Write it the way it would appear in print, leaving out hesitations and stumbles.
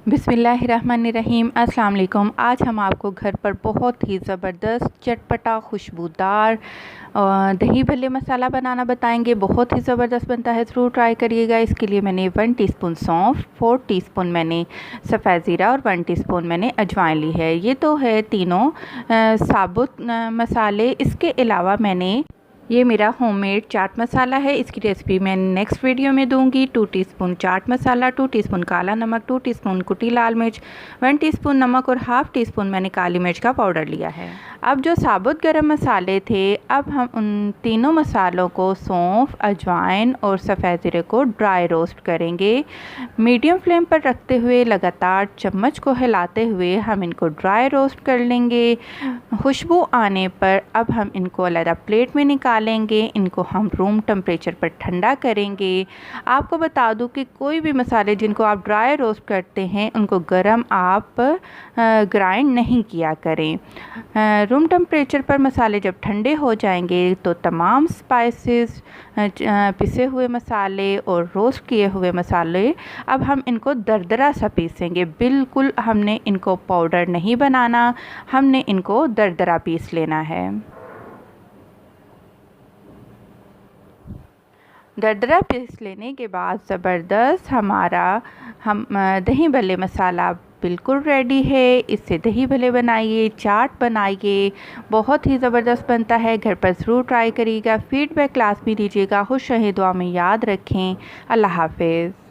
बिस्मिल्लाहिर्रहमानिर्रहीम। अस्सलाम वालेकुम। आज हम आपको घर पर बहुत ही ज़बरदस्त चटपटा खुशबूदार दही भल्ले मसाला बनाना बताएंगे। बहुत ही ज़बरदस्त बनता है, ज़रूर ट्राई करिएगा। इसके लिए मैंने 1 टीस्पून सौंफ, 4 टीस्पून मैंने सफ़ेद ज़ीरा और 1 टीस्पून मैंने अजवाइन ली है। ये तो है तीनों साबुत मसाले। इसके अलावा मैंने ये मेरा होममेड चाट मसाला है, इसकी रेसिपी मैं नेक्स्ट वीडियो में दूंगी। 2 टीस्पून चाट मसाला, 2 टीस्पून काला नमक, 2 टीस्पून कुटी लाल मिर्च, 1 टीस्पून नमक और हाफ़ टीस्पून मैंने काली मिर्च का पाउडर लिया है। अब जो साबुत गरम मसाले थे, अब हम उन तीनों मसालों को सौंफ, अजवाइन और सफ़ेद ज़ीरे को ड्राई रोस्ट करेंगे। मीडियम फ्लेम पर रखते हुए लगातार चम्मच को हिलाते हुए हम इनको ड्राई रोस्ट कर लेंगे। खुशबू आने पर अब हम इनको अलग प्लेट में निकालेंगे। इनको हम रूम टेम्परेचर पर ठंडा करेंगे। आपको बता दूं कि कोई भी मसाले जिनको आप ड्राई रोस्ट करते हैं उनको गरम आप ग्राइंड नहीं किया करें। रूम टेम्परेचर पर मसाले जब ठंडे हो जाएंगे तो तमाम स्पाइसेस, पिसे हुए मसाले और रोस्ट किए हुए मसाले, अब हम इनको दरदरा सा पीसेंगे। बिल्कुल हमने इनको पाउडर नहीं बनाना, हमने इनको दरदरा पीस लेना है। दरदरा पीस लेने के बाद ज़बरदस्त हमारा दही भल्ले मसाला बिल्कुल रेडी है। इससे दही भल्ले बनाइए, चाट बनाइए, बहुत ही ज़बरदस्त बनता है। घर पर ज़रूर ट्राई करिएगा। फीडबैक क्लास भी दीजिएगा। खुश रहें, दुआ में याद रखें। अल्लाह हाफ़िज़।